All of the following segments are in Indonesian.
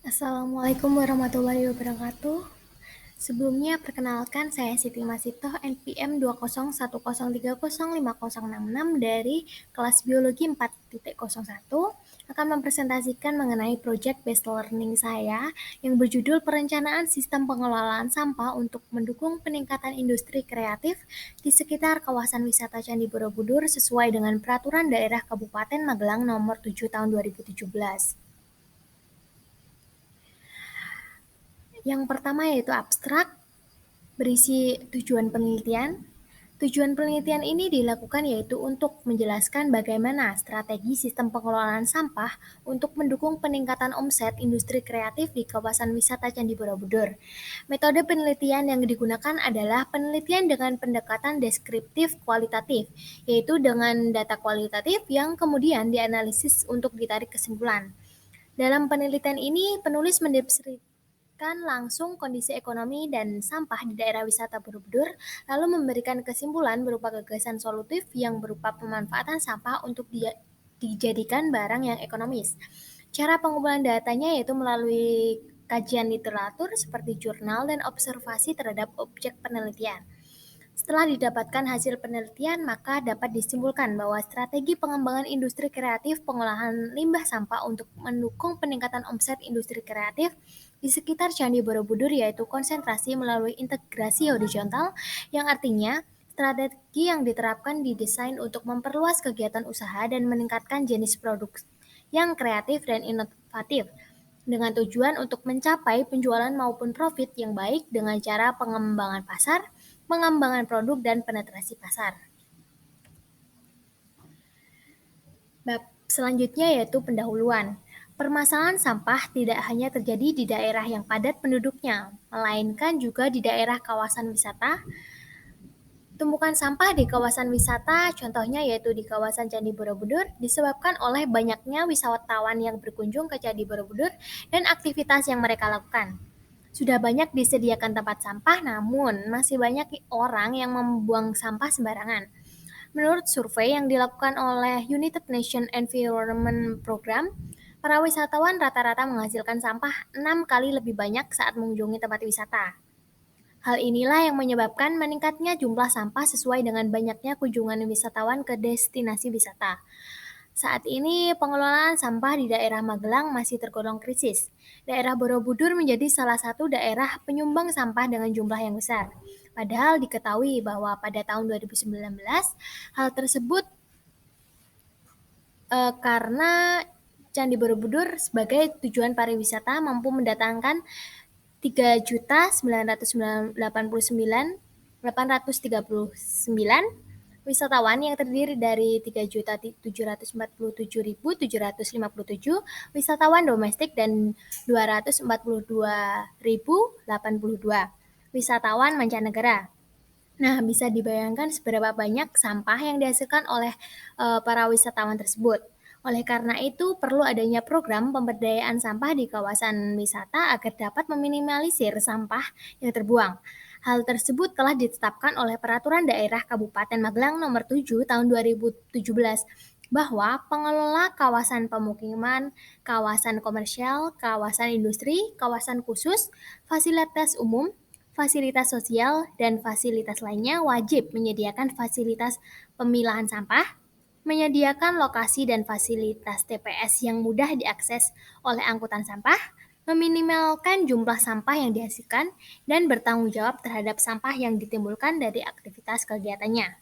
Assalamualaikum warahmatullahi wabarakatuh. Sebelumnya perkenalkan saya Siti Masitoh NPM 20103050666 dari kelas Biologi 4.01 akan mempresentasikan mengenai Project Based Learning saya yang berjudul Perencanaan Sistem Pengelolaan Sampah untuk mendukung peningkatan industri kreatif di sekitar kawasan wisata Candi Borobudur sesuai dengan Peraturan Daerah Kabupaten Magelang Nomor 7 Tahun 2017. Yang pertama yaitu abstrak, berisi tujuan penelitian. Tujuan penelitian ini dilakukan yaitu untuk menjelaskan bagaimana strategi sistem pengelolaan sampah untuk mendukung peningkatan omset industri kreatif di kawasan wisata Candi Borobudur. Metode penelitian yang digunakan adalah penelitian dengan pendekatan deskriptif kualitatif, yaitu dengan data kualitatif yang kemudian dianalisis untuk ditarik kesimpulan. Dalam penelitian ini, penulis mendeskripsikan langsung kondisi ekonomi dan sampah di daerah wisata Borobudur, lalu memberikan kesimpulan berupa gagasan solutif yang berupa pemanfaatan sampah untuk dijadikan barang yang ekonomis. Cara pengumpulan datanya yaitu melalui kajian literatur seperti jurnal dan observasi terhadap objek penelitian. Setelah didapatkan hasil penelitian, maka dapat disimpulkan bahwa strategi pengembangan industri kreatif pengolahan limbah sampah untuk mendukung peningkatan omset industri kreatif di sekitar Candi Borobudur yaitu konsentrasi melalui integrasi horizontal yang artinya strategi yang diterapkan didesain untuk memperluas kegiatan usaha dan meningkatkan jenis produk yang kreatif dan inovatif dengan tujuan untuk mencapai penjualan maupun profit yang baik dengan cara pengembangan pasar, pengembangan produk, dan penetrasi pasar. Bab selanjutnya yaitu pendahuluan. Permasalahan sampah tidak hanya terjadi di daerah yang padat penduduknya, melainkan juga di daerah kawasan wisata. Tumpukan sampah di kawasan wisata, contohnya yaitu di kawasan Candi Borobudur, disebabkan oleh banyaknya wisatawan yang berkunjung ke Candi Borobudur dan aktivitas yang mereka lakukan. Sudah banyak disediakan tempat sampah, namun masih banyak orang yang membuang sampah sembarangan. Menurut survei yang dilakukan oleh United Nations Environment Program, para wisatawan rata-rata menghasilkan sampah 6 kali lebih banyak saat mengunjungi tempat wisata. Hal inilah yang menyebabkan meningkatnya jumlah sampah sesuai dengan banyaknya kunjungan wisatawan ke destinasi wisata. Saat ini pengelolaan sampah di daerah Magelang masih tergolong krisis. Daerah Borobudur menjadi salah satu daerah penyumbang sampah dengan jumlah yang besar. Padahal diketahui bahwa pada tahun 2019 hal tersebut karena Candi Borobudur sebagai tujuan pariwisata mampu mendatangkan 3.989.839 wisatawan yang terdiri dari 3.747.757 wisatawan domestik dan 242.082 wisatawan mancanegara. Nah, bisa dibayangkan seberapa banyak sampah yang dihasilkan oleh para wisatawan tersebut. Oleh karena itu, perlu adanya program pemberdayaan sampah di kawasan wisata agar dapat meminimalisir sampah yang terbuang. Hal tersebut telah ditetapkan oleh Peraturan Daerah Kabupaten Magelang Nomor 7 Tahun 2017 bahwa pengelola kawasan pemukiman, kawasan komersial, kawasan industri, kawasan khusus, fasilitas umum, fasilitas sosial, dan fasilitas lainnya wajib menyediakan fasilitas pemilahan sampah, menyediakan lokasi dan fasilitas TPS yang mudah diakses oleh angkutan sampah, meminimalkan jumlah sampah yang dihasilkan, dan bertanggung jawab terhadap sampah yang ditimbulkan dari aktivitas kegiatannya.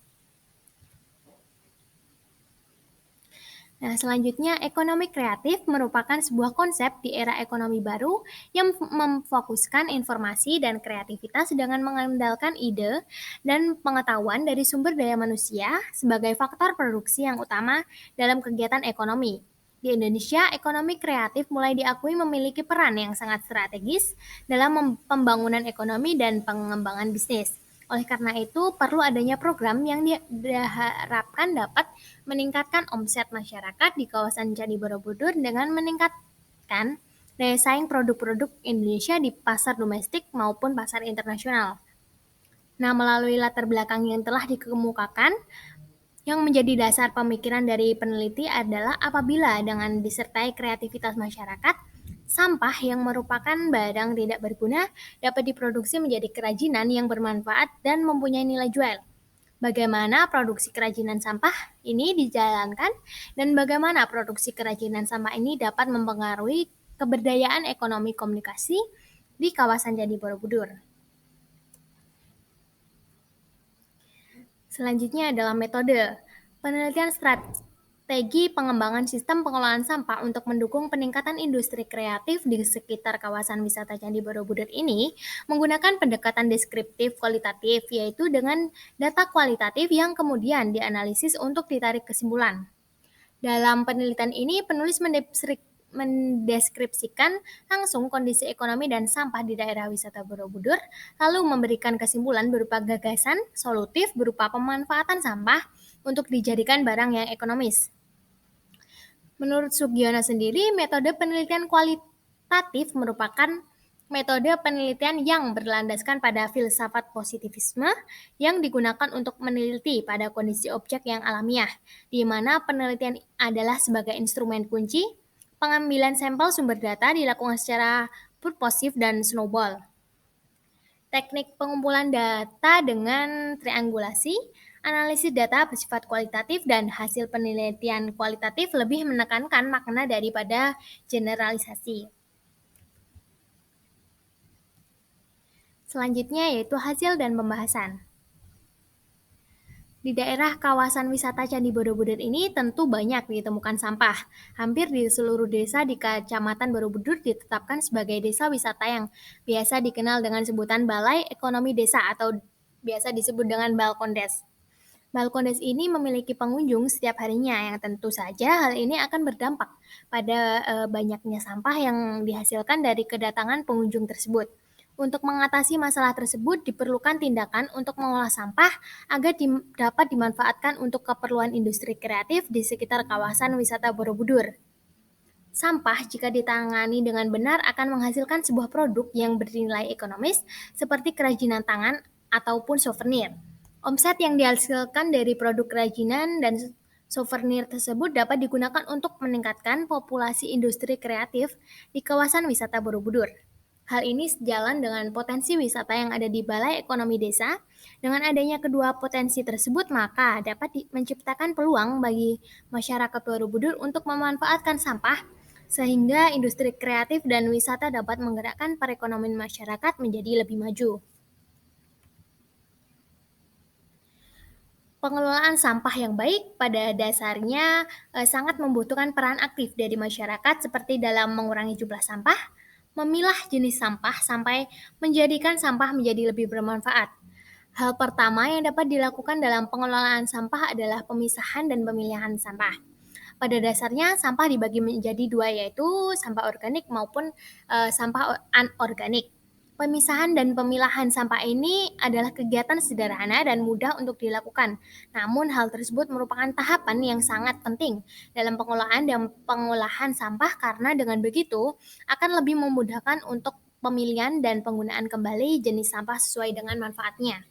Nah, selanjutnya, ekonomi kreatif merupakan sebuah konsep di era ekonomi baru yang memfokuskan informasi dan kreativitas dengan mengandalkan ide dan pengetahuan dari sumber daya manusia sebagai faktor produksi yang utama dalam kegiatan ekonomi. Di Indonesia, ekonomi kreatif mulai diakui memiliki peran yang sangat strategis dalam pembangunan ekonomi dan pengembangan bisnis. Oleh karena itu, perlu adanya program yang diharapkan dapat meningkatkan omset masyarakat di kawasan Candi Borobudur dengan meningkatkan daya saing produk-produk Indonesia di pasar domestik maupun pasar internasional. Nah, melalui latar belakang yang telah dikemukakan, yang menjadi dasar pemikiran dari peneliti adalah apabila dengan disertai kreativitas masyarakat, Sampah yang merupakan barang tidak berguna dapat diproduksi menjadi kerajinan yang bermanfaat dan mempunyai nilai jual. Bagaimana produksi kerajinan sampah ini dijalankan dan bagaimana produksi kerajinan sampah ini dapat mempengaruhi keberdayaan ekonomi komunikasi di kawasan Candi Borobudur. Selanjutnya adalah metode penelitian strategi pengembangan sistem pengelolaan sampah untuk mendukung peningkatan industri kreatif di sekitar kawasan wisata Candi Borobudur ini menggunakan pendekatan deskriptif kualitatif, yaitu dengan data kualitatif yang kemudian dianalisis untuk ditarik kesimpulan. Dalam penelitian ini, penulis mendeskripsikan langsung kondisi ekonomi dan sampah di daerah wisata Borobudur, lalu memberikan kesimpulan berupa gagasan solutif berupa pemanfaatan sampah untuk dijadikan barang yang ekonomis. Menurut Sugiono sendiri, metode penelitian kualitatif merupakan metode penelitian yang berlandaskan pada filsafat positivisme yang digunakan untuk meneliti pada kondisi objek yang alamiah, di mana penelitian adalah sebagai instrumen kunci. Pengambilan sampel sumber data dilakukan secara purposif dan snowball. Teknik pengumpulan data dengan triangulasi, analisis data bersifat kualitatif dan hasil penelitian kualitatif lebih menekankan makna daripada generalisasi. Selanjutnya yaitu hasil dan pembahasan. Di daerah kawasan wisata Candi Borobudur ini tentu banyak ditemukan sampah. Hampir di seluruh desa di Kecamatan Borobudur ditetapkan sebagai desa wisata yang biasa dikenal dengan sebutan Balai Ekonomi Desa atau biasa disebut dengan Balkondes. Balkondes ini memiliki pengunjung setiap harinya yang tentu saja hal ini akan berdampak pada banyaknya sampah yang dihasilkan dari kedatangan pengunjung tersebut. Untuk mengatasi masalah tersebut diperlukan tindakan untuk mengolah sampah agar dapat dimanfaatkan untuk keperluan industri kreatif di sekitar kawasan wisata Borobudur. Sampah jika ditangani dengan benar akan menghasilkan sebuah produk yang bernilai ekonomis seperti kerajinan tangan ataupun souvenir. Omset yang dihasilkan dari produk kerajinan dan souvenir tersebut dapat digunakan untuk meningkatkan populasi industri kreatif di kawasan wisata Borobudur. Hal ini sejalan dengan potensi wisata yang ada di Balai Ekonomi Desa. Dengan adanya kedua potensi tersebut, maka dapat menciptakan peluang bagi masyarakat Borobudur untuk memanfaatkan sampah, sehingga industri kreatif dan wisata dapat menggerakkan perekonomian masyarakat menjadi lebih maju. Pengelolaan sampah yang baik pada dasarnya sangat membutuhkan peran aktif dari masyarakat seperti dalam mengurangi jumlah sampah, memilah jenis sampah sampai menjadikan sampah menjadi lebih bermanfaat. Hal pertama yang dapat dilakukan dalam pengelolaan sampah adalah pemisahan dan pemilihan sampah. Pada dasarnya sampah dibagi menjadi dua, yaitu sampah organik maupun sampah anorganik. Pemisahan dan pemilahan sampah ini adalah kegiatan sederhana dan mudah untuk dilakukan. Namun hal tersebut merupakan tahapan yang sangat penting dalam pengelolaan dan pengolahan sampah karena dengan begitu akan lebih memudahkan untuk pemilihan dan penggunaan kembali jenis sampah sesuai dengan manfaatnya.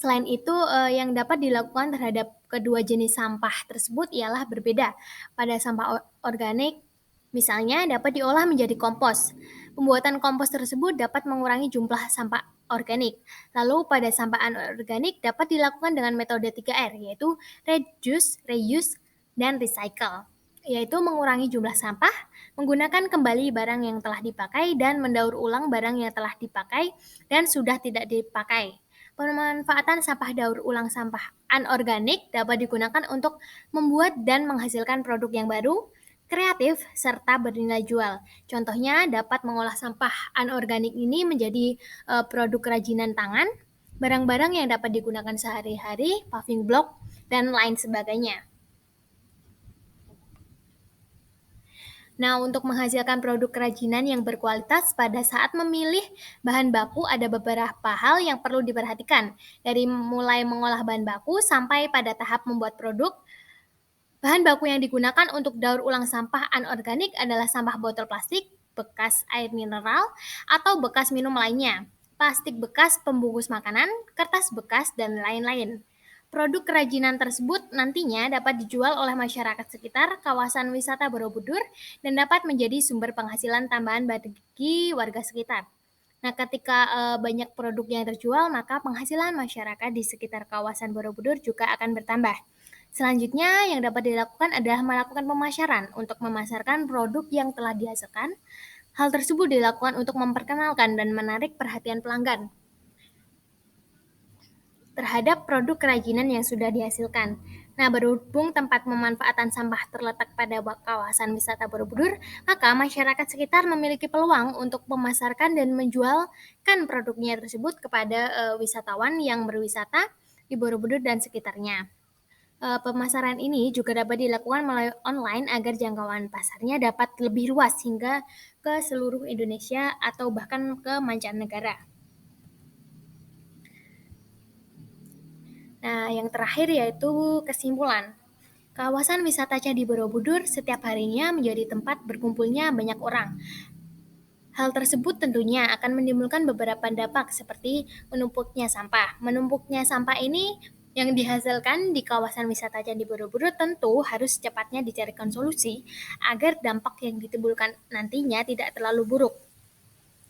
Selain itu, yang dapat dilakukan terhadap kedua jenis sampah tersebut ialah berbeda. Pada sampah organik, misalnya dapat diolah menjadi kompos. Pembuatan kompos tersebut dapat mengurangi jumlah sampah organik. Lalu pada sampah anorganik dapat dilakukan dengan metode 3R, yaitu reduce, reuse, dan recycle, yaitu mengurangi jumlah sampah, menggunakan kembali barang yang telah dipakai, dan mendaur ulang barang yang telah dipakai dan sudah tidak dipakai. Pemanfaatan sampah daur ulang sampah anorganik dapat digunakan untuk membuat dan menghasilkan produk yang baru, kreatif, serta bernilai jual. Contohnya dapat mengolah sampah anorganik ini menjadi produk kerajinan tangan, barang-barang yang dapat digunakan sehari-hari, paving block, dan lain sebagainya. Nah, untuk menghasilkan produk kerajinan yang berkualitas pada saat memilih bahan baku ada beberapa hal yang perlu diperhatikan. Dari mulai mengolah bahan baku sampai pada tahap membuat produk, bahan baku yang digunakan untuk daur ulang sampah anorganik adalah sampah botol plastik, bekas air mineral, atau bekas minum lainnya, plastik bekas pembungkus makanan, kertas bekas, dan lain-lain. Produk kerajinan tersebut nantinya dapat dijual oleh masyarakat sekitar kawasan wisata Borobudur dan dapat menjadi sumber penghasilan tambahan bagi warga sekitar. Nah, ketika banyak produk yang terjual, maka penghasilan masyarakat di sekitar kawasan Borobudur juga akan bertambah. Selanjutnya, yang dapat dilakukan adalah melakukan pemasaran untuk memasarkan produk yang telah dihasilkan. Hal tersebut dilakukan untuk memperkenalkan dan menarik perhatian pelanggan terhadap produk kerajinan yang sudah dihasilkan. Nah, berhubung tempat pemanfaatan sampah terletak pada kawasan wisata Borobudur, maka masyarakat sekitar memiliki peluang untuk memasarkan dan menjualkan produknya tersebut kepada wisatawan yang berwisata di Borobudur dan sekitarnya. Pemasaran ini juga dapat dilakukan melalui online agar jangkauan pasarnya dapat lebih luas hingga ke seluruh Indonesia atau bahkan ke mancanegara. Nah, yang terakhir yaitu kesimpulan. Kawasan wisata Candi Borobudur setiap harinya menjadi tempat berkumpulnya banyak orang. Hal tersebut tentunya akan menimbulkan beberapa dampak seperti menumpuknya sampah. Menumpuknya sampah ini yang dihasilkan di kawasan wisata Candi Borobudur tentu harus secepatnya dicarikan solusi agar dampak yang ditimbulkan nantinya tidak terlalu buruk.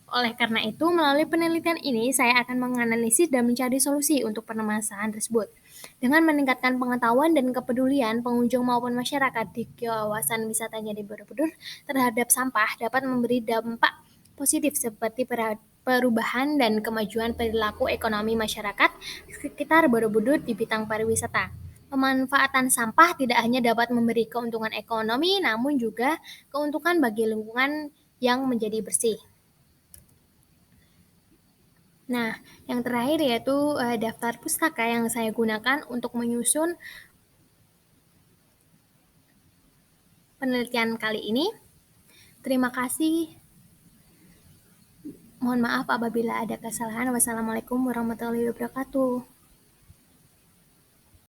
Oleh karena itu, melalui penelitian ini, saya akan menganalisis dan mencari solusi untuk permasalahan tersebut. Dengan meningkatkan pengetahuan dan kepedulian pengunjung maupun masyarakat di kawasan wisatanya di Borobudur terhadap sampah dapat memberi dampak positif seperti perubahan dan kemajuan perilaku ekonomi masyarakat sekitar Borobudur di bidang pariwisata. Pemanfaatan sampah tidak hanya dapat memberi keuntungan ekonomi, namun juga keuntungan bagi lingkungan yang menjadi bersih. Nah, yang terakhir yaitu daftar pustaka yang saya gunakan untuk menyusun penelitian kali ini. Terima kasih. Mohon maaf apabila ada kesalahan. Wassalamualaikum warahmatullahi wabarakatuh.